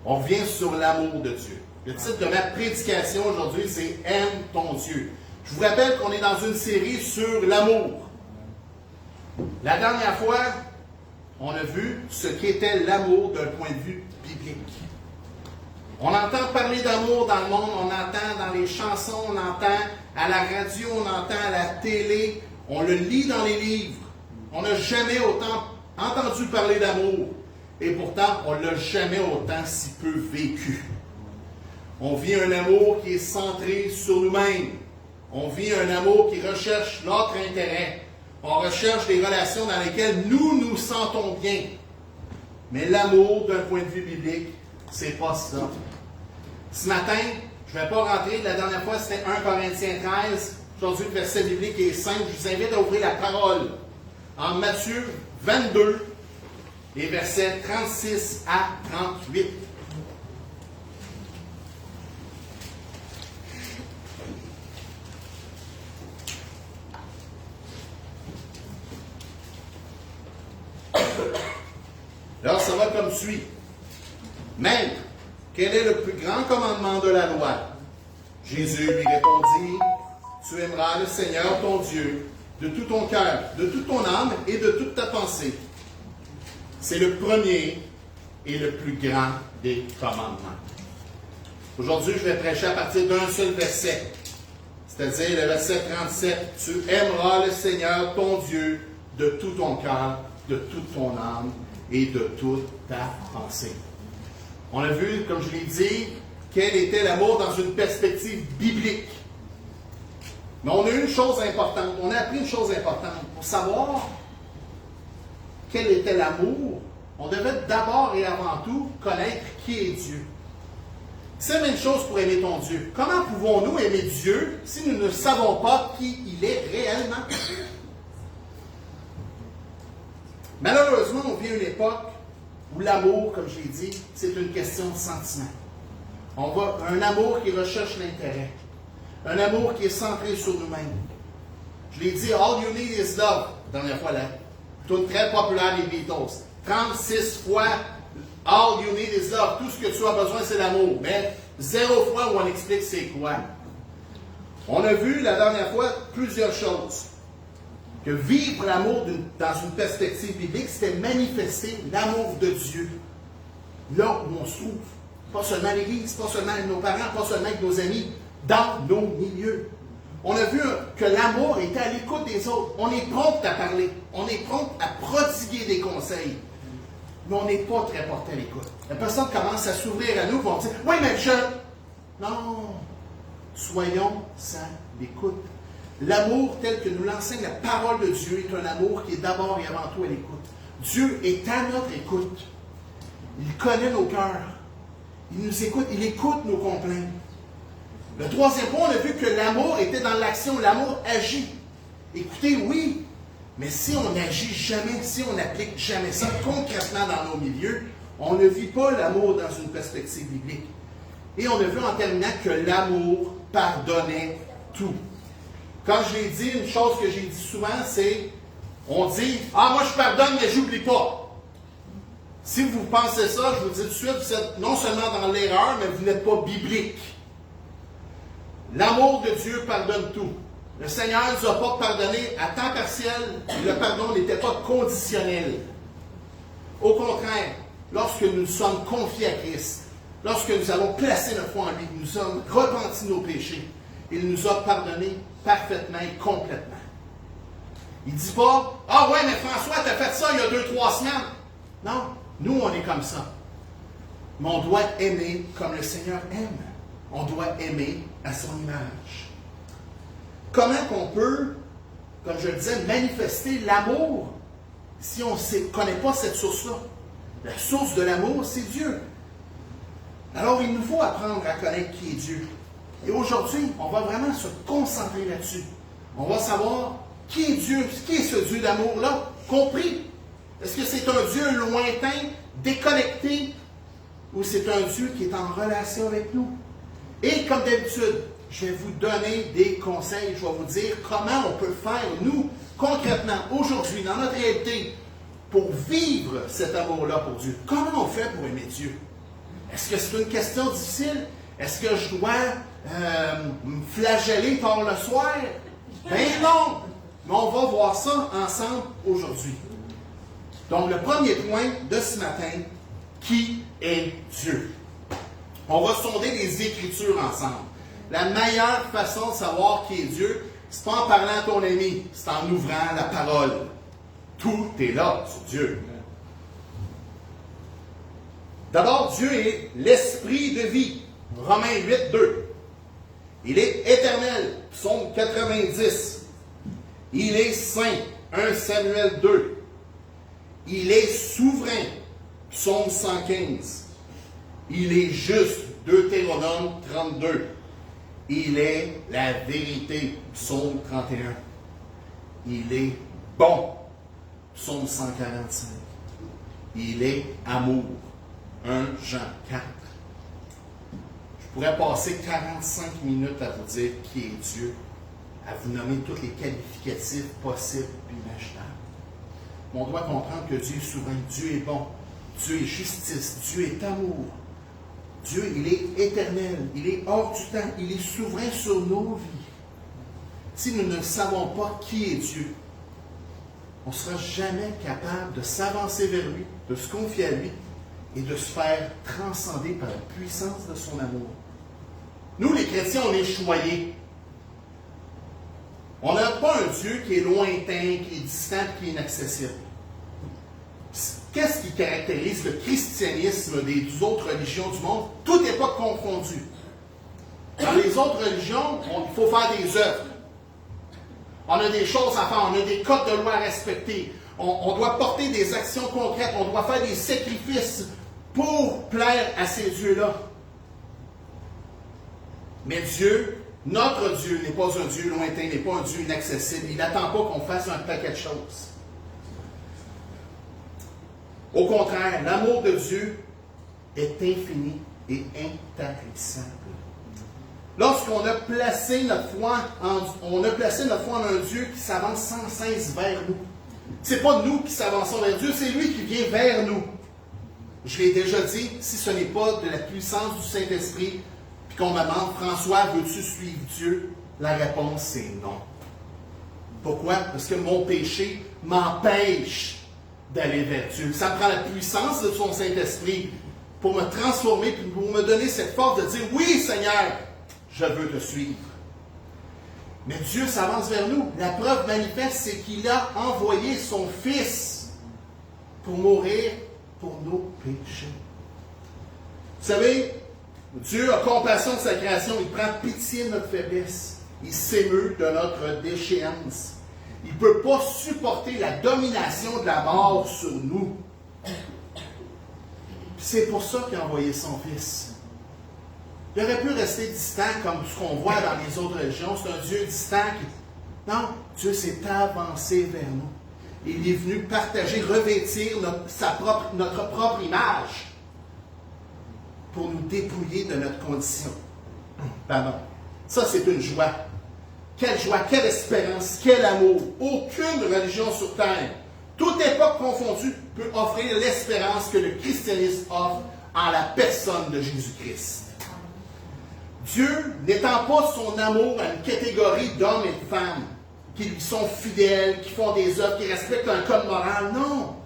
On revient sur l'amour de Dieu. Le titre de ma prédication aujourd'hui, c'est « Aime ton Dieu ». Je vous rappelle qu'on est dans une série sur l'amour. La dernière fois, on a vu ce qu'était l'amour d'un point de vue biblique. On entend parler d'amour dans le monde, on entend dans les chansons, on entend à la radio, on entend à la télé, on le lit dans les livres. On n'a jamais autant entendu parler d'amour. Et pourtant, on ne l'a jamais autant si peu vécu. On vit un amour qui est centré sur nous-mêmes. On vit un amour qui recherche notre intérêt. On recherche des relations dans lesquelles nous nous sentons bien. Mais l'amour, d'un point de vue biblique, c'est pas ça. Ce matin, je ne vais pas rentrer. La dernière fois, c'était 1 Corinthiens 13. Aujourd'hui, le verset biblique est simple. Je vous invite à ouvrir la parole en Matthieu 22, les versets 36 à 38. Alors, ça va comme suit. Maître, quel est le plus grand commandement de la loi? Jésus lui répondit, tu aimeras le Seigneur ton Dieu de tout ton cœur, de toute ton âme et de toute ta pensée. C'est le premier et le plus grand des commandements. Aujourd'hui, je vais prêcher à partir d'un seul verset, c'est-à-dire le verset 37. Tu aimeras le Seigneur ton Dieu de tout ton cœur, de toute ton âme et de toute ta pensée. On a vu, comme je l'ai dit, quel était l'amour dans une perspective biblique. Mais on a eu une chose importante, on a appris une chose importante. Pour savoir quel était l'amour, on devait d'abord et avant tout connaître qui est Dieu. C'est la même chose pour aimer ton Dieu. Comment pouvons-nous aimer Dieu si nous ne savons pas qui il est réellement? Malheureusement, on vit une époque où l'amour, comme je l'ai dit, c'est une question de sentiment. On va un amour qui recherche l'intérêt. Un amour qui est centré sur nous-mêmes. Je l'ai dit, all you need is love. Dernière fois, là. Tune très populaire des Beatles. 36 fois, all you need is love. Tout ce que tu as besoin, c'est l'amour. Mais 0 fois où on explique c'est quoi. On a vu la dernière fois plusieurs choses. Que vivre l'amour dans une perspective biblique, c'était manifester l'amour de Dieu. Là où on se trouve. Pas seulement à l'Église, pas seulement avec nos parents, pas seulement avec nos amis. Dans nos milieux. On a vu que l'amour était à l'écoute des autres. On est prompt à parler. On est prompt à prodiguer des conseils. Mais on n'est pas très porté à l'écoute. La personne commence à s'ouvrir à nous, vont dire « Oui, mais je... » Non. Soyons à l'écoute. L'amour tel que nous l'enseigne la parole de Dieu est un amour qui est d'abord et avant tout à l'écoute. Dieu est à notre écoute. Il connaît nos cœurs. Il nous écoute. Il écoute nos complaintes. Le troisième point, on a vu que l'amour était dans l'action. L'amour agit. Écoutez, oui, mais si on n'agit jamais, si on n'applique jamais ça concrètement dans nos milieux, on ne vit pas l'amour dans une perspective biblique. Et on a vu en terminant que l'amour pardonnait tout. Quand je l'ai dit, une chose que j'ai dit souvent, c'est, on dit, « Ah, moi je pardonne, mais j'oublie pas. » Si vous pensez ça, je vous dis tout de suite, vous êtes non seulement dans l'erreur, mais vous n'êtes pas biblique. L'amour de Dieu pardonne tout. Le Seigneur ne nous a pas pardonné à temps partiel. Le pardon n'était pas conditionnel. Au contraire, lorsque nous nous sommes confiés à Christ, lorsque nous avons placé notre foi en lui, nous sommes repentis de nos péchés, il nous a pardonné parfaitement et complètement. Il ne dit pas « Ah ouais, mais François, tu as fait ça il y a 2-3 semaines. » Non, nous on est comme ça. Mais on doit aimer comme le Seigneur aime. On doit aimer à son image. Comment qu'on peut, comme je le disais, manifester l'amour si on ne connaît pas cette source-là? La source de l'amour, c'est Dieu. Alors, il nous faut apprendre à connaître qui est Dieu. Et aujourd'hui, on va vraiment se concentrer là-dessus. On va savoir qui est Dieu, qui est ce Dieu d'amour-là, compris. Est-ce que c'est un Dieu lointain, déconnecté, ou c'est un Dieu qui est en relation avec nous? Et comme d'habitude, je vais vous donner des conseils, je vais vous dire comment on peut faire, nous, concrètement, aujourd'hui, dans notre réalité, pour vivre cet amour-là pour Dieu. Comment on fait pour aimer Dieu? Est-ce que c'est une question difficile? Est-ce que je dois me flageller tard le soir? Ben non! Mais on va voir ça ensemble aujourd'hui. Donc, le premier point de ce matin, qui est Dieu? On va sonder les Écritures ensemble. La meilleure façon de savoir qui est Dieu, c'est pas en parlant à ton ami, c'est en ouvrant la parole. Tout est là sur Dieu. D'abord, Dieu est l'esprit de vie. Romains 8, 2. Il est éternel. Psaume 90. Il est saint. 1 Samuel 2. Il est souverain. Psaume 115. Il est juste. Deutéronome 32. Il est la vérité. Psaume 31. Il est bon. Psaume 145. Il est amour. 1 Jean 4. Je pourrais passer 45 minutes à vous dire qui est Dieu, à vous nommer tous les qualificatifs possibles et imaginables. Mais on doit comprendre que Dieu est souverain, Dieu est bon, Dieu est justice, Dieu est amour. Dieu, il est éternel, il est hors du temps, il est souverain sur nos vies. Si nous ne savons pas qui est Dieu, on ne sera jamais capable de s'avancer vers lui, de se confier à lui et de se faire transcender par la puissance de son amour. Nous, les chrétiens, on est choyés. On n'a pas un Dieu qui est lointain, qui est distant, qui est inaccessible. Qu'est-ce qui caractérise le christianisme des autres religions du monde? Tout n'est pas confondu. Dans les autres religions, il faut faire des œuvres. On a des choses à faire, on a des codes de loi à respecter. On doit porter des actions concrètes, on doit faire des sacrifices pour plaire à ces dieux-là. Mais Dieu, notre Dieu, n'est pas un Dieu lointain, n'est pas un Dieu inaccessible. Il n'attend pas qu'on fasse un paquet de choses. Au contraire, l'amour de Dieu est infini et intarissable. Lorsqu'on a placé notre foi en un Dieu qui s'avance sans cesse vers nous. Ce n'est pas nous qui s'avançons vers Dieu, c'est lui qui vient vers nous. Je l'ai déjà dit, si ce n'est pas de la puissance du Saint-Esprit, puis qu'on me demande, François, veux-tu suivre Dieu? La réponse, c'est non. Pourquoi? Parce que mon péché m'empêche d'aller vers Dieu. Ça prend la puissance de son Saint-Esprit pour me transformer, puis pour me donner cette force de dire, oui, Seigneur, je veux te suivre. Mais Dieu s'avance vers nous. La preuve manifeste, c'est qu'il a envoyé son Fils pour mourir pour nos péchés. Vous savez, Dieu a compassion de sa création. Il prend pitié de notre faiblesse. Il s'émeut de notre déchéance. Il ne peut pas supporter la domination de la mort sur nous. C'est pour ça qu'il a envoyé son Fils. Il aurait pu rester distant comme ce qu'on voit dans les autres religions. C'est un Dieu distant. Non, Dieu s'est avancé vers nous. Il est venu partager, revêtir notre propre image pour nous dépouiller de notre condition. Pardon. Ça, c'est une joie. Quelle joie, quelle espérance, quel amour. Aucune religion sur terre, toute époque confondue, peut offrir l'espérance que le christianisme offre en la personne de Jésus-Christ. Dieu n'étend pas son amour à une catégorie d'hommes et de femmes qui lui sont fidèles, qui font des œuvres, qui respectent un code moral. Non.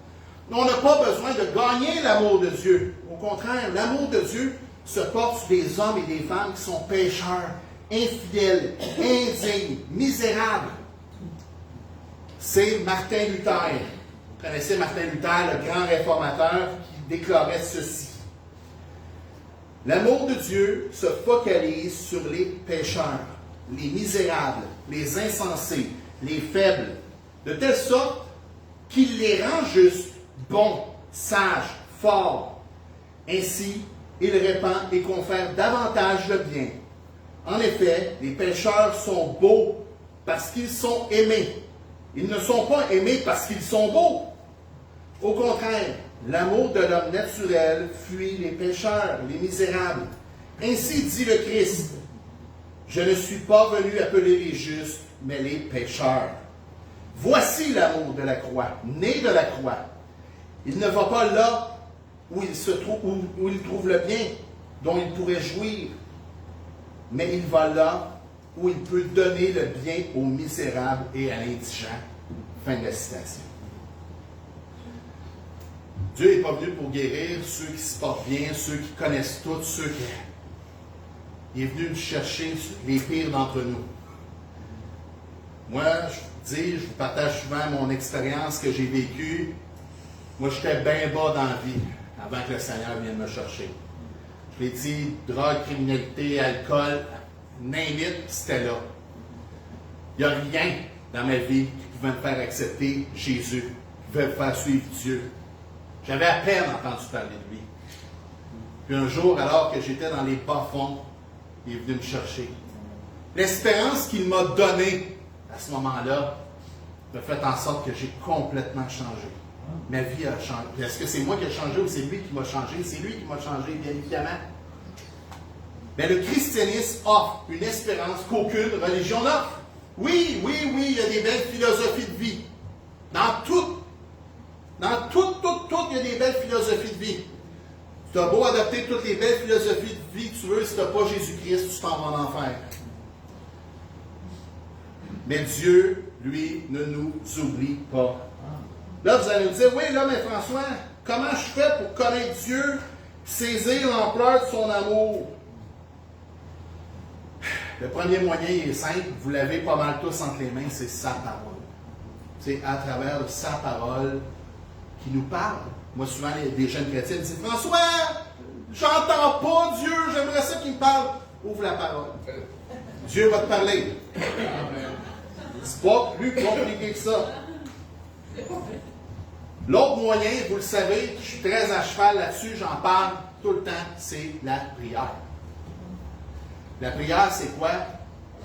On n'a pas besoin de gagner l'amour de Dieu. Au contraire, l'amour de Dieu se porte sur des hommes et des femmes qui sont pécheurs, infidèles, indignes, misérables. C'est Martin Luther. Vous connaissez Martin Luther, le grand réformateur, qui déclarait ceci. L'amour de Dieu se focalise sur les pécheurs, les misérables, les insensés, les faibles, de telle sorte qu'il les rend justes, bons, sages, forts. Ainsi, il répand et confère davantage le bien. En effet, les pécheurs sont beaux parce qu'ils sont aimés. Ils ne sont pas aimés parce qu'ils sont beaux. Au contraire, l'amour de l'homme naturel fuit les pécheurs, les misérables. Ainsi dit le Christ, « Je ne suis pas venu appeler les justes, mais les pécheurs. » Voici l'amour de la croix, né de la croix. Il ne va pas là où il se trouve, où il trouve le bien dont il pourrait jouir, mais il va là où il peut donner le bien aux misérables et à l'indigent. Fin de la citation. Dieu n'est pas venu pour guérir ceux qui se portent bien, ceux qui connaissent tout, ceux qui... Il est venu chercher les pires d'entre nous. Moi, je vous partage souvent mon expérience que j'ai vécue. Moi, j'étais bien bas dans la vie avant que le Seigneur vienne me chercher. Je l'ai dit, drogue, criminalité, alcool, name it, c'était là. Il n'y a rien dans ma vie qui pouvait me faire accepter Jésus, qui pouvait me faire suivre Dieu. J'avais à peine entendu parler de lui. Puis un jour, alors que j'étais dans les bas-fonds, il est venu me chercher. L'espérance qu'il m'a donnée à ce moment-là a fait en sorte que j'ai complètement changé. Ma vie a changé. Est-ce que c'est moi qui ai changé ou c'est lui qui m'a changé? C'est lui qui m'a changé, bien évidemment. Mais le christianisme offre une espérance qu'aucune religion n'offre. Oui, il y a des belles philosophies de vie. Dans tout, il y a des belles philosophies de vie. Tu as beau adopter toutes les belles philosophies de vie que tu veux, si tu n'as pas Jésus-Christ, tu t'en vas en enfer. Mais Dieu, lui, ne nous oublie pas. Là, vous allez me dire, oui, là, mais François, comment je fais pour connaître Dieu, saisir l'ampleur de son amour? Le premier moyen est simple, vous l'avez pas mal tous entre les mains, c'est sa parole. C'est à travers sa parole qui nous parle. Moi, souvent, des jeunes chrétiens me disent, François, j'entends pas Dieu, j'aimerais ça qu'il me parle. Ouvre la parole. Dieu va te parler. C'est pas plus compliqué que ça. L'autre moyen, vous le savez, je suis très à cheval là-dessus, j'en parle tout le temps, c'est la prière. La prière, c'est quoi?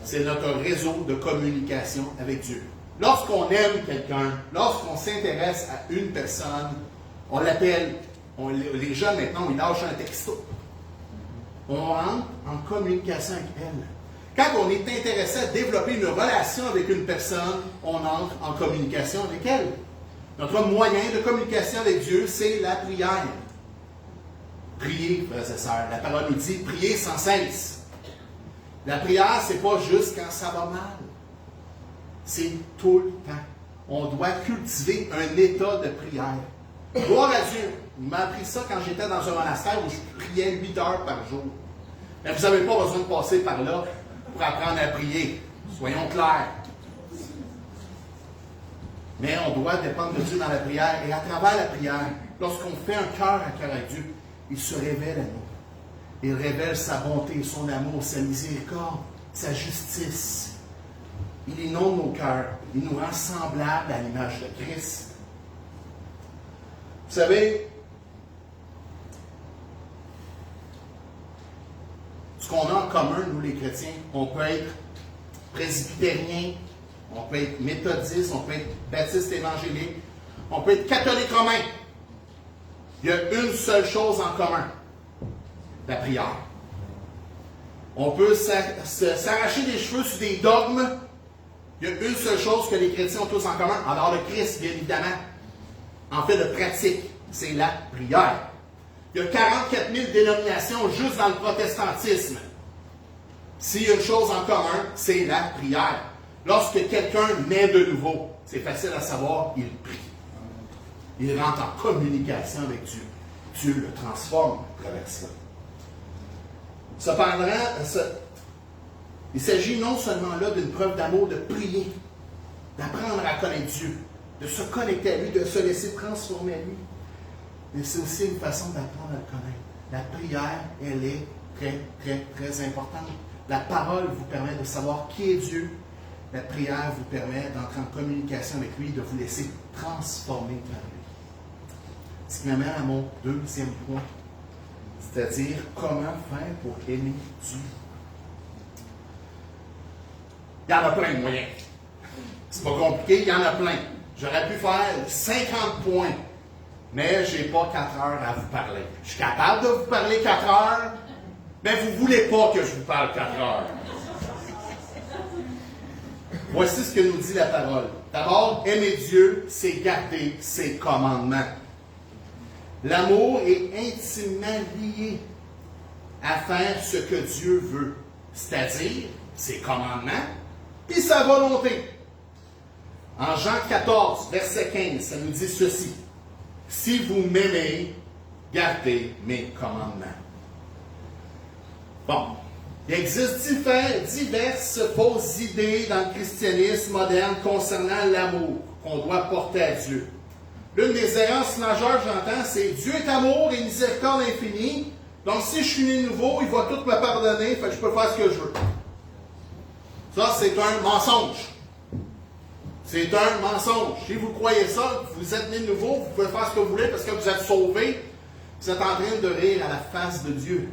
C'est notre réseau de communication avec Dieu. Lorsqu'on aime quelqu'un, lorsqu'on s'intéresse à une personne, on l'appelle, les jeunes maintenant, ils lâchent un texto. On entre en communication avec elle. Quand on est intéressé à développer une relation avec une personne, on entre en communication avec elle. Notre moyen de communication avec Dieu, c'est la prière. Priez, frères et sœurs. La parole nous dit, priez sans cesse. La prière, c'est pas juste quand ça va mal. C'est tout le temps. On doit cultiver un état de prière. Gloire à Dieu. Il m'a appris ça quand j'étais dans un monastère où je priais 8 heures par jour. Mais vous n'avez pas besoin de passer par là pour apprendre à prier. Soyons clairs. Mais on doit dépendre de Dieu dans la prière. Et à travers la prière, lorsqu'on fait un cœur à cœur avec Dieu, il se révèle à nous. Il révèle sa bonté, son amour, sa miséricorde, sa justice. Il inonde nos cœurs. Il nous rend semblables à l'image de Christ. Vous savez, ce qu'on a en commun, nous les chrétiens, on peut être presbytérien, on peut être méthodiste, on peut être baptiste évangélique, on peut être catholique romain. Il y a une seule chose en commun, la prière. On peut s'arracher les cheveux sur des dogmes. Il y a une seule chose que les chrétiens ont tous en commun, en dehors de Christ, bien évidemment. En fait, de pratique, c'est la prière. Il y a 44 000 dénominations juste dans le protestantisme. S'il y a une chose en commun, c'est la prière. Lorsque quelqu'un naît de nouveau, c'est facile à savoir, il prie. Il rentre en communication avec Dieu. Dieu le transforme à travers cela. Cependant, il s'agit non seulement là d'une preuve d'amour, de prier, d'apprendre à connaître Dieu, de se connecter à lui, de se laisser transformer à lui. Mais c'est aussi une façon d'apprendre à le connaître. La prière, elle est très, très, très importante. La parole vous permet de savoir qui est Dieu. La prière vous permet d'entrer en communication avec lui, de vous laisser transformer par lui. Ce qui m'amène à mon deuxième point, c'est-à-dire comment faire pour aimer Dieu. Il y en a plein de moyens. C'est pas compliqué, il y en a plein. J'aurais pu faire 50 points, mais je n'ai pas 4 heures à vous parler. Je suis capable de vous parler 4 heures, mais vous ne voulez pas que je vous parle 4 heures. Voici ce que nous dit la parole. D'abord, aimer Dieu, c'est garder ses commandements. L'amour est intimement lié à faire ce que Dieu veut, c'est-à-dire ses commandements et sa volonté. En Jean 14, verset 15, ça nous dit ceci. « Si vous m'aimez, gardez mes commandements. » Bon, il existe diverses fausses idées dans le christianisme moderne concernant l'amour qu'on doit porter à Dieu. L'une des errances majeures, j'entends, c'est « Dieu est amour et miséricorde infinie, donc si je suis né nouveau, il va tout me pardonner, fait que je peux faire ce que je veux. » Ça, c'est un mensonge. C'est un mensonge. Si vous croyez ça, vous êtes né de nouveau, vous pouvez faire ce que vous voulez parce que vous êtes sauvé, vous êtes en train de rire à la face de Dieu.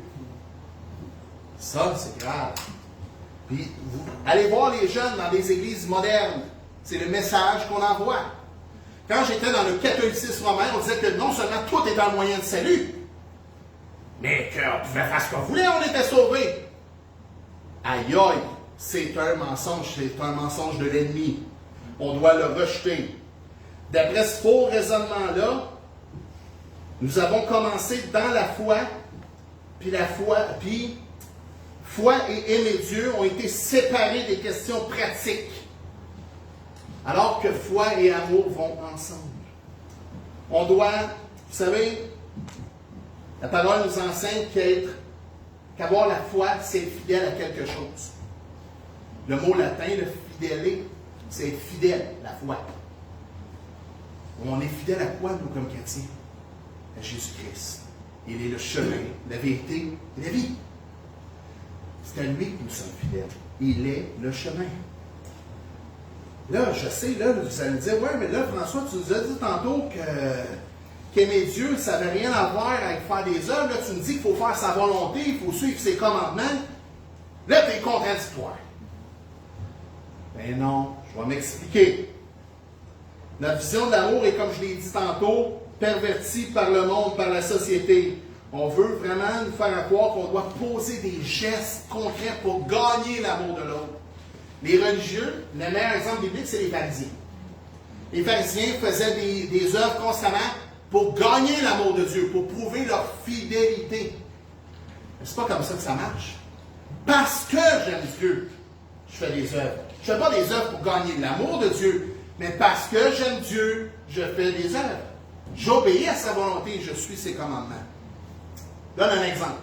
Ça, c'est grave. Puis, vous allez voir les jeunes dans les églises modernes. C'est le message qu'on envoie. Quand j'étais dans le catholicisme romain, on disait que non seulement tout était un moyen de salut, mais qu'on pouvait faire ce qu'on voulait, on était sauvés. Aïe aïe, c'est un mensonge de l'ennemi. On doit le rejeter. D'après ce faux raisonnement-là, nous avons commencé dans la foi, puis foi et aimer Dieu ont été séparés des questions pratiques, alors que foi et amour vont ensemble. On doit, vous savez, la parole nous enseigne qu'avoir la foi, c'est être fidèle à quelque chose. Le mot latin, le fidèle, c'est être fidèle, la foi. On est fidèle à quoi, nous, comme chrétiens? À Jésus-Christ. Il est le chemin, la vérité et la vie. C'est à lui que nous sommes fidèles. Il est le chemin. Là, je sais, là, vous allez me dire, ouais, mais là, François, tu nous as dit tantôt qu'aimer Dieu, ça n'avait rien à voir avec faire des œuvres. Là, tu me dis qu'il faut faire sa volonté, il faut suivre ses commandements. Là, tu es contradictoire. Ben non, je vais m'expliquer. Notre vision de l'amour est, comme je l'ai dit tantôt, pervertie par le monde, par la société. On veut vraiment nous faire croire qu'on doit poser des gestes concrets pour gagner l'amour de l'autre. Les religieux, le meilleur exemple biblique, c'est les pharisiens. Les pharisiens faisaient des œuvres constamment pour gagner l'amour de Dieu, pour prouver leur fidélité. Mais c'est pas comme ça que ça marche. Parce que j'aime Dieu, je fais des œuvres. Je ne fais pas des œuvres pour gagner l'amour de Dieu, mais parce que j'aime Dieu, je fais des œuvres. J'obéis à sa volonté, je suis ses commandements. Je donne un exemple.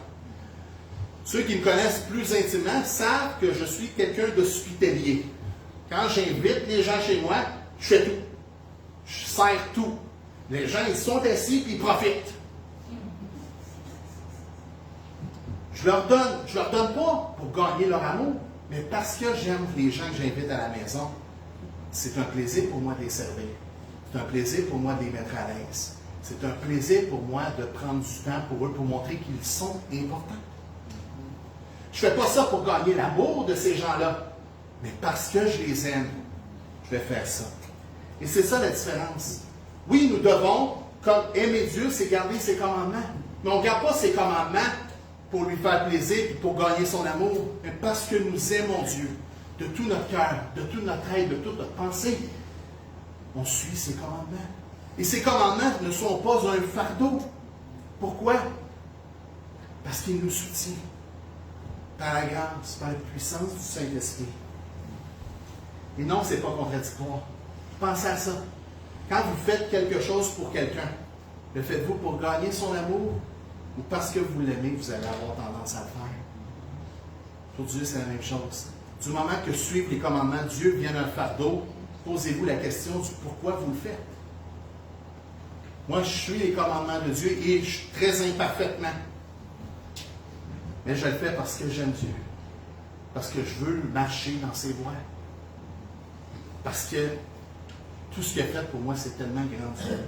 Ceux qui me connaissent plus intimement savent que je suis quelqu'un d'hospitalier. Quand j'invite les gens chez moi, je fais tout. Je sers tout. Les gens, ils sont assis et ils profitent. Je leur donne pas pour gagner leur amour, mais parce que j'aime les gens que j'invite à la maison. C'est un plaisir pour moi de les servir. C'est un plaisir pour moi de les mettre à l'aise. C'est un plaisir pour moi de prendre du temps pour eux, pour montrer qu'ils sont importants. Je ne fais pas ça pour gagner l'amour de ces gens-là, mais parce que je les aime, je vais faire ça. Et c'est ça la différence. Oui, nous devons, comme aimer Dieu, c'est garder ses commandements. Mais on ne garde pas ses commandements pour lui faire plaisir et pour gagner son amour, mais parce que nous aimons Dieu de tout notre cœur, de toute notre être, de toute notre pensée. On suit ses commandements. Et ces commandements ne sont pas un fardeau. Pourquoi? Parce qu'il nous soutient. Par la grâce, par la puissance du Saint-Esprit. Et non, ce n'est pas contradictoire. Pensez à ça. Quand vous faites quelque chose pour quelqu'un, le faites-vous pour gagner son amour ou parce que vous l'aimez, vous allez avoir tendance à le faire? Pour Dieu, c'est la même chose. Du moment que suivre les commandements de Dieu devient un fardeau, posez-vous la question du pourquoi vous le faites. Moi, je suis les commandements de Dieu et je suis très imparfaitement. Mais je le fais parce que j'aime Dieu. Parce que je veux marcher dans ses voies. Parce que tout ce qu'il a fait pour moi, c'est tellement grandiose.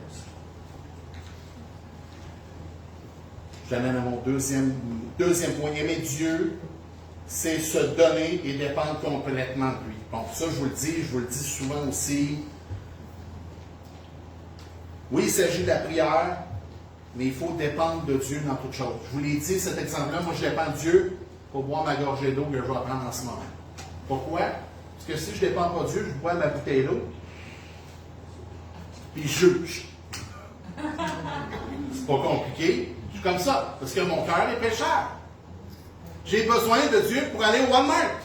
Je l'amène à mon deuxième point. Aimer Dieu, c'est se donner et dépendre complètement de lui. Bon, ça, je vous le dis souvent aussi. Oui, il s'agit de la prière, mais il faut dépendre de Dieu dans toute chose. Je vous l'ai dit, cet exemple-là, moi je dépends de Dieu pour boire ma gorgée d'eau que je vais prendre en ce moment. Pourquoi? Parce que si je ne dépends pas de Dieu, je bois ma bouteille d'eau, puis je juge. C'est pas compliqué. Je suis comme ça, parce que mon cœur est pécheur. J'ai besoin de Dieu pour aller au Walmart.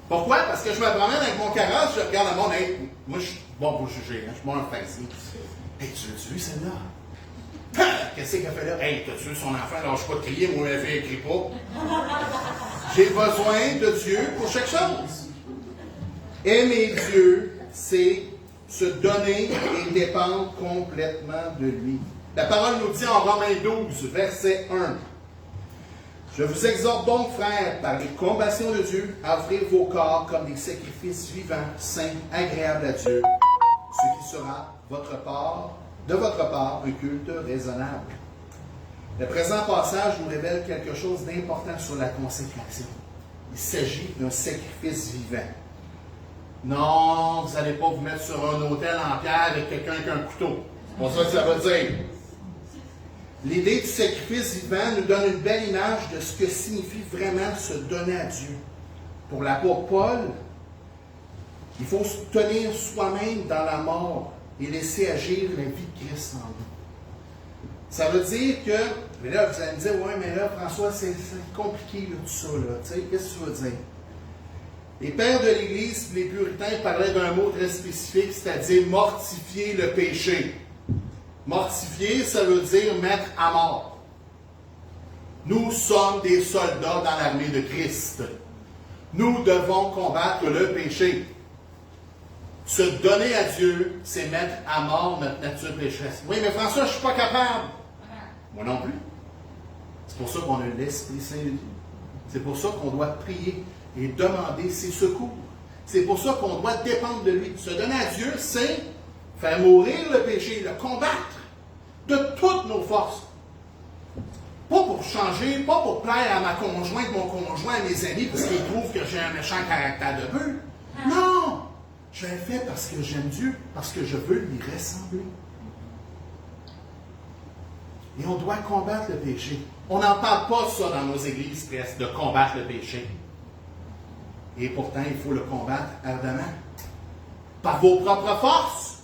Pourquoi? Parce que je me promène avec mon carrosse, je regarde le monde, hey, moi je suis bon pour juger, je suis bon en fancy. Hey, tu l'as-tu vu celle-là? Qu'est-ce qu'elle fait là? Hey, t'as tué son enfant, lâche pas de crier, moi, elle fait, elle crie pas. J'ai besoin de Dieu pour chaque chose. Aimer Dieu, c'est se donner et dépendre complètement de lui. La parole nous dit en Romains 12, verset 1. Je vous exhorte donc, frères, par les compassions de Dieu, à offrir vos corps comme des sacrifices vivants, saints, agréables à Dieu, ce qui sera de votre part un culte raisonnable. Le présent passage nous révèle quelque chose d'important sur la consécration. Il s'agit d'un sacrifice vivant. Non, vous n'allez pas vous mettre sur un autel en pierre avec quelqu'un avec un couteau. C'est pas ça que ça veut dire. L'idée du sacrifice vivant nous donne une belle image de ce que signifie vraiment se donner à Dieu. Pour l'apôtre Paul, il faut se tenir soi-même dans la mort et laisser agir la vie de Christ en nous. Ça veut dire que, mais là, vous allez me dire, ouais, mais là, François, c'est compliqué, là, tout ça, là. Tu sais, qu'est-ce que tu veux dire? Les pères de l'Église, les puritains, parlaient d'un mot très spécifique, c'est-à-dire mortifier le péché. Mortifier, ça veut dire mettre à mort. Nous sommes des soldats dans l'armée de Christ. Nous devons combattre le péché. Se donner à Dieu, c'est mettre à mort notre nature pécheresse. Oui, mais François, je ne suis pas capable. Moi non plus. C'est pour ça qu'on a l'Esprit Saint de Dieu. C'est pour ça qu'on doit prier et demander ses secours. C'est pour ça qu'on doit dépendre de lui. Se donner à Dieu, c'est faire mourir le péché, le combattre de toutes nos forces. Pas pour changer, pas pour plaire à ma conjointe, mon conjoint, à mes amis, parce qu'ils trouvent que j'ai un méchant caractère de bœuf. Non! Je le fais parce que j'aime Dieu, parce que je veux lui ressembler. Et on doit combattre le péché. On n'en parle pas ça dans nos églises presque, de combattre le péché. Et pourtant, il faut le combattre ardemment. Par vos propres forces?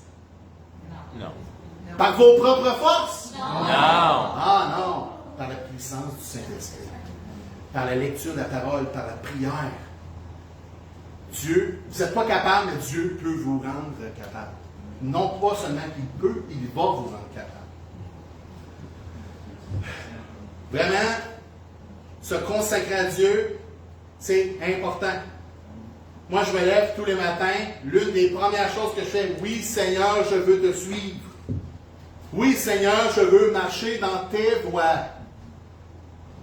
Non. Par vos propres forces? Non. Ah non! Par la puissance du Saint-Esprit. Par la lecture de la parole, par la prière. Dieu, vous n'êtes pas capable, mais Dieu peut vous rendre capable. Non pas seulement qu'il peut, il va vous rendre capable. Vraiment, se consacrer à Dieu, c'est important. Moi, je me lève tous les matins, l'une des premières choses que je fais, oui, Seigneur, je veux te suivre. Oui, Seigneur, je veux marcher dans tes voies.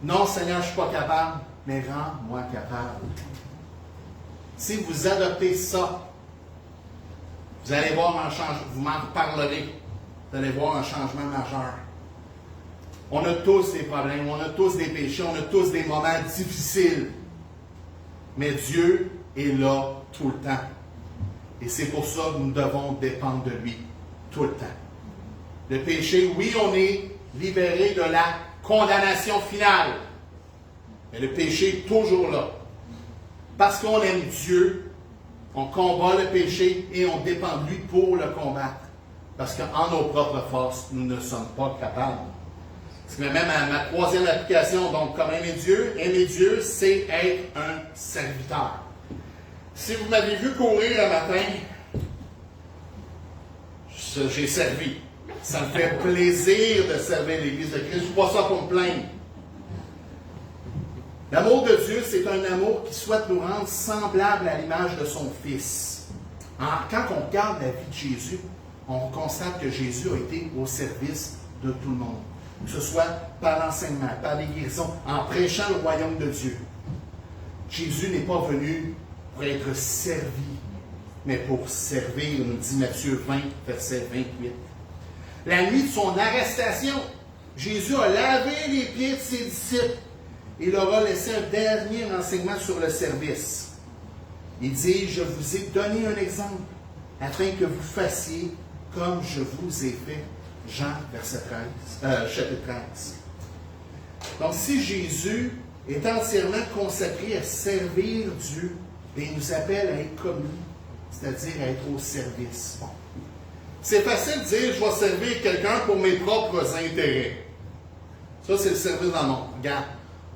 Non, Seigneur, je ne suis pas capable, mais rends-moi capable. Si vous adoptez ça, vous allez voir un changement, vous m'en parlerez, vous allez voir un changement majeur. On a tous des problèmes, on a tous des péchés, on a tous des moments difficiles. Mais Dieu est là tout le temps. Et c'est pour ça que nous devons dépendre de lui tout le temps. Le péché, oui, on est libéré de la condamnation finale. Mais le péché est toujours là. Parce qu'on aime Dieu, on combat le péché et on dépend de lui pour le combattre. Parce qu'en nos propres forces, nous ne sommes pas capables. C'est même à ma troisième application, donc comme aimer Dieu, c'est être un serviteur. Si vous m'avez vu courir un matin, j'ai servi. Ça me fait plaisir de servir l'Église de Christ. Je ne suis pas ça pour me plaindre. L'amour de Dieu, c'est un amour qui souhaite nous rendre semblables à l'image de son Fils. Quand on regarde la vie de Jésus, on constate que Jésus a été au service de tout le monde. Que ce soit par l'enseignement, par les guérisons, en prêchant le royaume de Dieu. Jésus n'est pas venu pour être servi, mais pour servir, nous dit Matthieu 20, verset 28. La nuit de son arrestation, Jésus a lavé les pieds de ses disciples et leur a laissé un dernier enseignement sur le service. Il dit, je vous ai donné un exemple, afin que vous fassiez comme je vous ai fait. Jean, chapitre 13. Donc, si Jésus est entièrement consacré à servir Dieu, il nous appelle à être comme lui, c'est-à-dire à être au service. Bon. C'est facile de dire, je vais servir quelqu'un pour mes propres intérêts. Ça, c'est le service dans le monde. Regarde,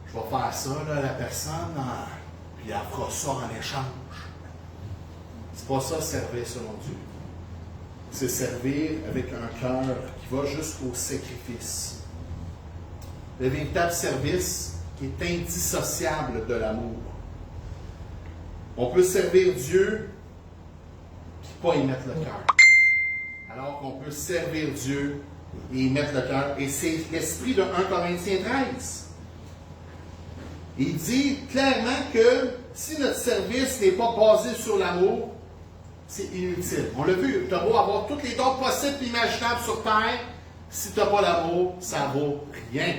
je vais faire ça, là, la personne, puis elle fera ça en échange. C'est pas ça, servir selon Dieu. C'est servir avec un cœur qui va jusqu'au sacrifice. Le véritable service qui est indissociable de l'amour. On peut servir Dieu et pas y mettre le cœur. Alors qu'on peut servir Dieu et y mettre le cœur. Et c'est l'esprit de 1 Corinthiens 13. Il dit clairement que si notre service n'est pas basé sur l'amour, c'est inutile. On l'a vu, tu as beau avoir tous les dons possibles et imaginables sur terre, si tu n'as pas l'amour, ça ne vaut rien.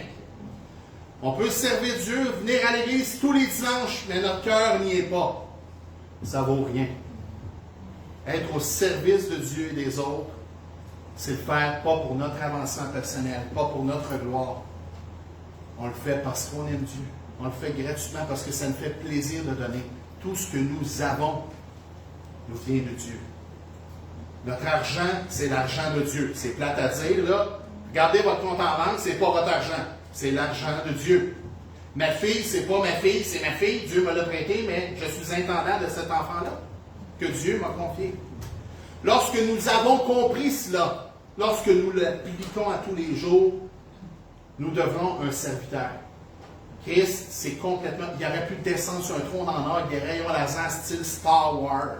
On peut servir Dieu, venir à l'église tous les dimanches, mais notre cœur n'y est pas. Ça ne vaut rien. Être au service de Dieu et des autres, c'est le faire pas pour notre avancement personnel, pas pour notre gloire. On le fait parce qu'on aime Dieu. On le fait gratuitement parce que ça nous fait plaisir de donner. Tout ce que nous avons nous vient de Dieu. Notre argent, c'est l'argent de Dieu. C'est plate à dire, là. Regardez votre compte en banque, c'est pas votre argent. C'est l'argent de Dieu. Ma fille, c'est pas ma fille, c'est ma fille. Dieu me l'a prêté, mais je suis intendant de cet enfant-là que Dieu m'a confié. Lorsque nous avons compris cela, lorsque nous l'appliquons à tous les jours, nous devenons un serviteur. Christ, c'est complètement... Il aurait pu descendre sur un trône en or avec des rayons laser style Star Wars.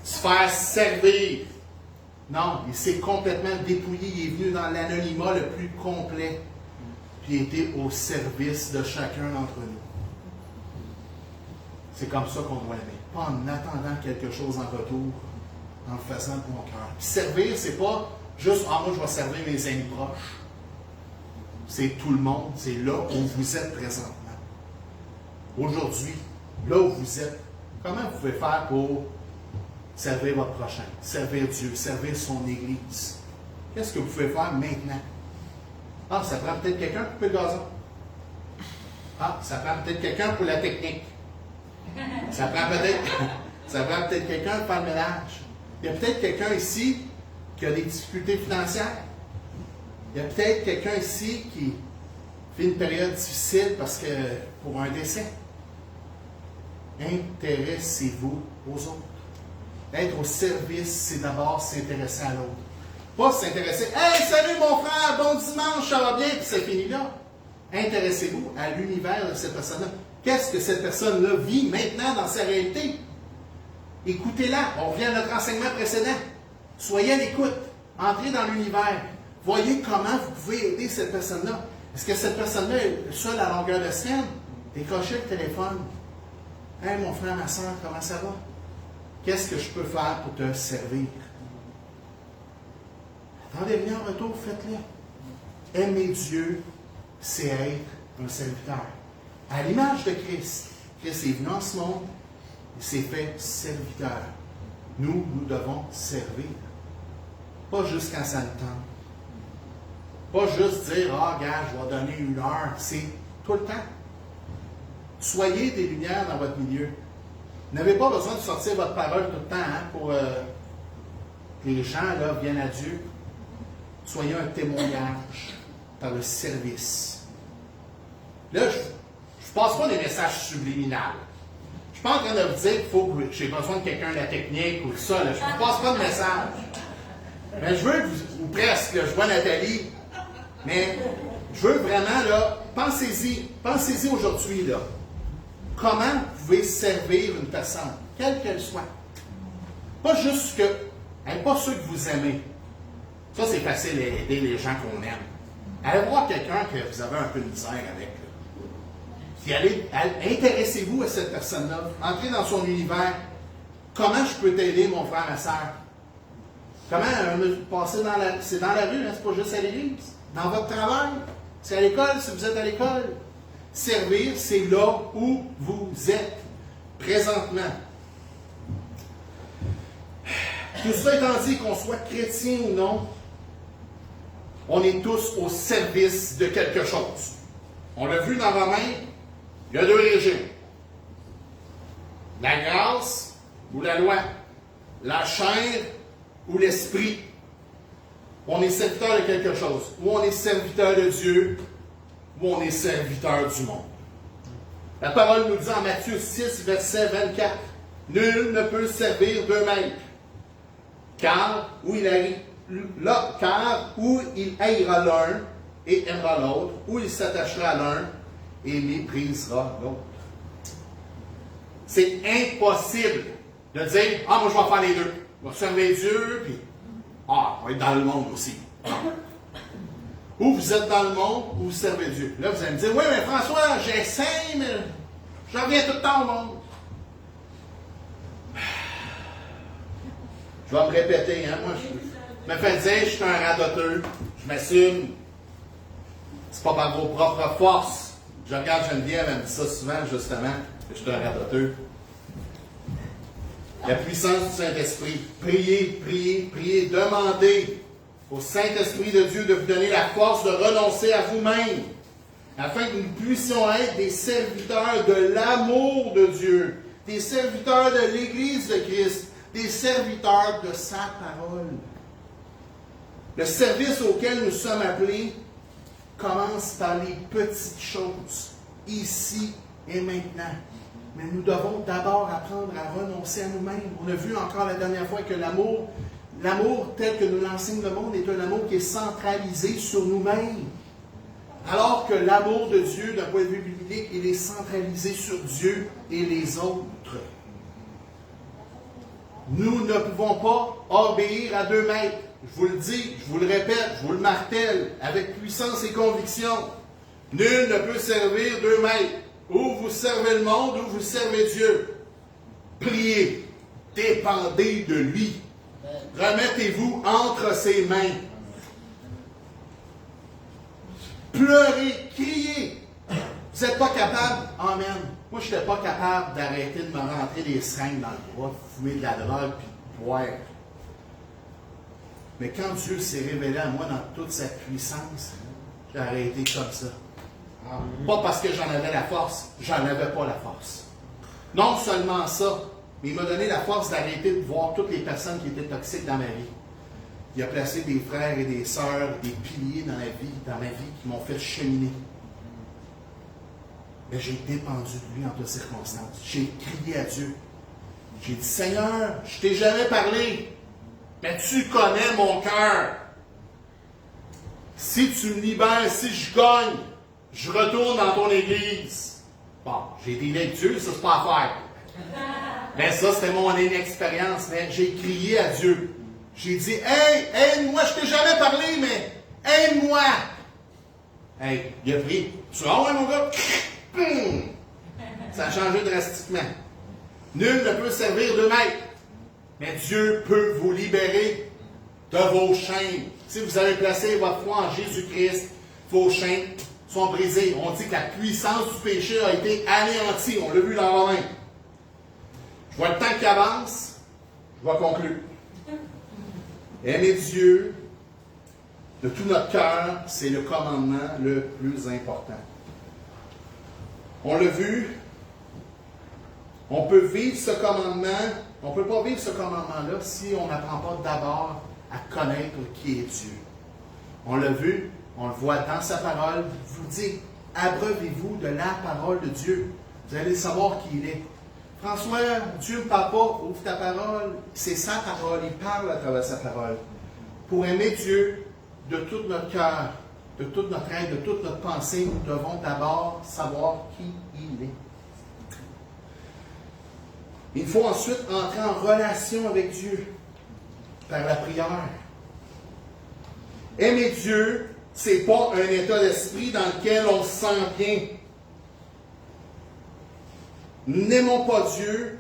Se faire servir. Non, il s'est complètement dépouillé. Il est venu dans l'anonymat le plus complet. Puis il était au service de chacun d'entre nous. C'est comme ça qu'on doit aimer. Pas en attendant quelque chose en retour, en le faisant de mon cœur. Puis servir, c'est pas juste, moi je vais servir mes amis proches. C'est tout le monde, c'est là où vous êtes présentement. Aujourd'hui, là où vous êtes, comment vous pouvez faire pour servir votre prochain, servir Dieu, servir son Église? Qu'est-ce que vous pouvez faire maintenant? Ah, ça prend peut-être quelqu'un pour couper le gazon. Ah, ça prend peut-être quelqu'un pour la technique. Ça prend peut-être quelqu'un pour faire le ménage. Il y a peut-être quelqu'un ici qui a des difficultés financières. Il y a peut-être quelqu'un ici qui fait une période difficile parce que pour un décès. Intéressez-vous aux autres. Être au service, c'est d'abord s'intéresser à l'autre. Pas s'intéresser, hey, salut mon frère, bon dimanche, ça va bien, puis c'est fini là. Intéressez-vous à l'univers de cette personne-là. Qu'est-ce que cette personne-là vit maintenant dans sa réalité? Écoutez-la. On revient à notre enseignement précédent. Soyez à l'écoute. Entrez dans l'univers. Voyez comment vous pouvez aider cette personne-là. Est-ce que cette personne-là est seule à longueur de semaine? Décrochez le téléphone. Hey, mon frère, ma soeur, comment ça va? Qu'est-ce que je peux faire pour te servir? Attendez-le en retour, faites-le. Aimer Dieu, c'est être un serviteur. À l'image de Christ. Christ est venu en ce monde, il s'est fait serviteur. Nous devons servir. Pas juste quand ça le tente. Pas juste dire, gars, je vais donner 1 heure. C'est tout le temps. Soyez des lumières dans votre milieu. Vous n'avez pas besoin de sortir votre parole tout le temps pour que les gens là, viennent à Dieu. Soyez un témoignage par le service. Là, je ne passe pas des messages subliminaux. Je ne suis pas en train de vous dire qu'il faut que j'ai besoin de quelqu'un de la technique ou ça. Là. Je ne passe pas de message. Mais je veux, ou presque, là, je vois Nathalie, mais je veux vraiment, là, pensez-y aujourd'hui, là. Comment vous pouvez servir une personne, quelle qu'elle soit? Pas juste pas ceux que vous aimez. Ça, c'est facile d'aider les gens qu'on aime. Allez voir quelqu'un que vous avez un peu de misère avec. Là. Puis intéressez-vous à cette personne-là. Entrez dans son univers. Comment je peux t'aider, mon frère, ma soeur? Comment passer c'est dans la rue, hein, c'est pas juste à l'église. Dans votre travail. C'est à l'école, si vous êtes à l'école. Servir, c'est là où vous êtes présentement. Tout ça étant dit, qu'on soit chrétien ou non, on est tous au service de quelque chose. On l'a vu dans Romains, il y a 2 régimes. La grâce ou la loi. La chair ou l'esprit. On est serviteur de quelque chose. Ou on est serviteur de Dieu, ou on est serviteur du monde. La parole nous dit en Matthieu 6, verset 24, « Nul ne peut servir deux maîtres, car où il haïra l'un et aimera l'autre, ou il s'attachera à l'un et méprisera l'autre. » C'est impossible de dire « Ah, moi je vais faire les deux. Je vais servir Dieu, puis ah, on va être dans le monde aussi. » Ou vous êtes dans le monde, ou vous servez Dieu. Là, vous allez me dire, oui, mais François, j'essaie, mais je reviens tout le temps au monde. Je vais me répéter, hein. Moi, je me fais dire, je suis un radoteux. Je m'assume. C'est pas par vos propres forces. Je regarde Geneviève, elle me dit ça souvent, justement, que je suis un radoteux. La puissance du Saint-Esprit. Priez, priez, priez, demandez au Saint-Esprit de Dieu de vous donner la force de renoncer à vous-même, afin que nous puissions être des serviteurs de l'amour de Dieu, des serviteurs de l'Église de Christ, des serviteurs de sa parole. Le service auquel nous sommes appelés commence par les petites choses, ici et maintenant. Mais nous devons d'abord apprendre à renoncer à nous-mêmes. On a vu encore la dernière fois que l'amour tel que nous l'enseigne le monde est un amour qui est centralisé sur nous-mêmes. Alors que l'amour de Dieu, d'un point de vue biblique, il est centralisé sur Dieu et les autres. Nous ne pouvons pas obéir à deux maîtres. Je vous le dis, je vous le répète, je vous le martèle, avec puissance et conviction. Nul ne peut servir deux maîtres. Ou vous servez le monde, ou vous servez Dieu. Priez, dépendez de lui. Remettez-vous entre ses mains. Pleurez, criez. Vous n'êtes pas capable? Amen. Moi, je n'étais pas capable d'arrêter de me rentrer des seringues dans le bras, fumer de la drogue, puis de boire. Mais quand Dieu s'est révélé à moi dans toute sa puissance, j'ai arrêté comme ça. Pas parce que j'en avais la force, j'en avais pas la force. Non seulement ça, mais il m'a donné la force d'arrêter de voir toutes les personnes qui étaient toxiques dans ma vie. Il a placé des frères et des sœurs, des piliers dans ma vie qui m'ont fait cheminer. Mais j'ai dépendu de lui en toutes circonstances. J'ai crié à Dieu. J'ai dit, Seigneur, je t'ai jamais parlé, mais tu connais mon cœur. Si tu me libères, si je gagne, je retourne dans ton église. Bon, j'ai dit avec Dieu, ça c'est pas à faire. Mais ça, c'était mon inexpérience. Mais j'ai crié à Dieu. J'ai dit, hey, aide-moi, je t'ai jamais parlé, mais aide-moi. Hey, il a pris. Tu vois, ouais, mon gars? Ça a changé drastiquement. Nul ne peut servir deux maîtres. Mais Dieu peut vous libérer de vos chaînes. Si vous avez placé votre foi en Jésus-Christ, vos chaînes sont brisées. On dit que la puissance du péché a été anéantie. On l'a vu dans Romains. Je vois le temps qui avance. Je vais conclure. Aimer Dieu de tout notre cœur, c'est le commandement le plus important. On l'a vu, on peut vivre ce commandement, on ne peut pas vivre ce commandement-là si on n'apprend pas d'abord à connaître qui est Dieu. On l'a vu, on le voit dans sa parole. Je vous dis, abreuvez-vous de la parole de Dieu. Vous allez savoir qui il est. François, Dieu ne parle pas, ouvre ta parole. C'est sa parole, il parle à travers sa parole. Pour aimer Dieu de tout notre cœur, de toute notre être, de toute notre pensée, nous devons d'abord savoir qui il est. Il faut ensuite entrer en relation avec Dieu par la prière. Aimer Dieu, ce n'est pas un état d'esprit dans lequel on se sent bien. N'aimons pas Dieu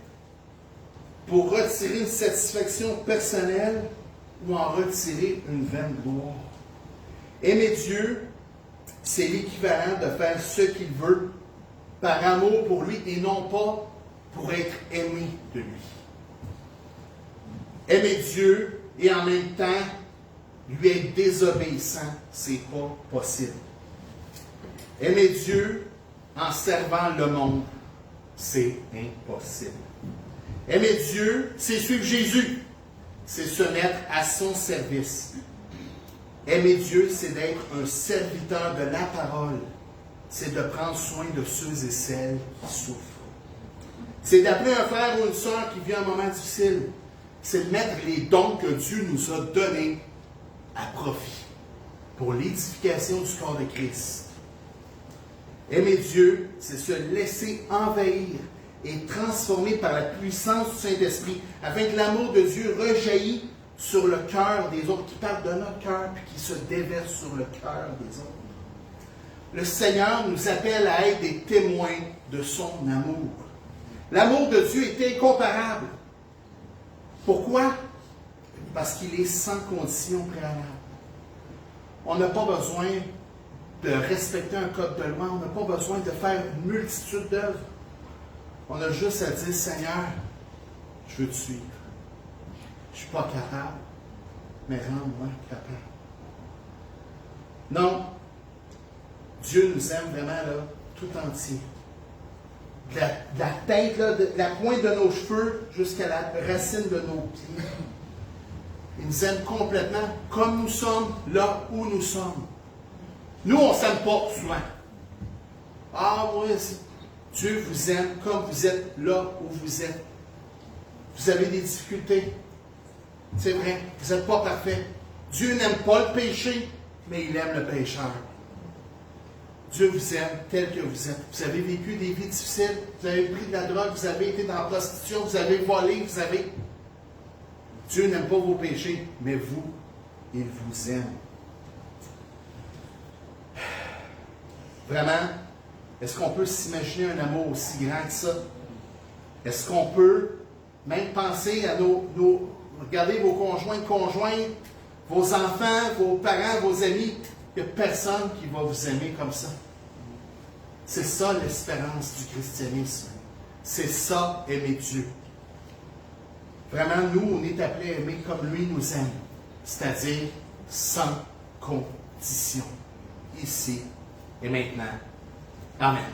pour retirer une satisfaction personnelle ou en retirer une vaine gloire. Aimer Dieu, c'est l'équivalent de faire ce qu'il veut par amour pour lui et non pas pour être aimé de lui. Aimer Dieu et en même temps lui être désobéissant, c'est pas possible. Aimer Dieu en servant le monde, c'est impossible. Aimer Dieu, c'est suivre Jésus. C'est se mettre à son service. Aimer Dieu, c'est d'être un serviteur de la parole. C'est de prendre soin de ceux et celles qui souffrent. C'est d'appeler un frère ou une sœur qui vit un moment difficile. C'est de mettre les dons que Dieu nous a donnés à profit pour l'édification du corps de Christ. Aimer Dieu, c'est se laisser envahir et transformer par la puissance du Saint-Esprit, afin que l'amour de Dieu rejaillisse sur le cœur des autres, qui parle de notre cœur, puis qui se déverse sur le cœur des autres. Le Seigneur nous appelle à être des témoins de son amour. L'amour de Dieu est incomparable. Pourquoi? Parce qu'il est sans condition préalable. On n'a pas besoin de respecter un code de loi, on n'a pas besoin de faire une multitude d'œuvres. On a juste à dire, Seigneur, je veux te suivre. Je ne suis pas capable, mais rends-moi capable. Non, Dieu nous aime vraiment là, tout entier. De la tête, là, de la pointe de nos cheveux jusqu'à la racine de nos pieds. Il nous aime complètement comme nous sommes, là où nous sommes. Nous, on ne s'aime pas souvent. Ah oui, Dieu vous aime comme vous êtes là où vous êtes. Vous avez des difficultés. C'est vrai, vous n'êtes pas parfait. Dieu n'aime pas le péché, mais il aime le pécheur. Dieu vous aime tel que vous êtes. Vous avez vécu des vies difficiles, vous avez pris de la drogue, vous avez été dans la prostitution, vous avez volé, vous avez... Dieu n'aime pas vos péchés, mais vous, il vous aime. Vraiment, est-ce qu'on peut s'imaginer un amour aussi grand que ça? Est-ce qu'on peut même penser à regardez vos conjoints, vos enfants, vos parents, vos amis, il n'y a personne qui va vous aimer comme ça. C'est ça l'espérance du christianisme. C'est ça, aimer Dieu. Vraiment, nous, on est appelés à aimer comme lui nous aime, c'est-à-dire sans condition, ici et maintenant. Amen.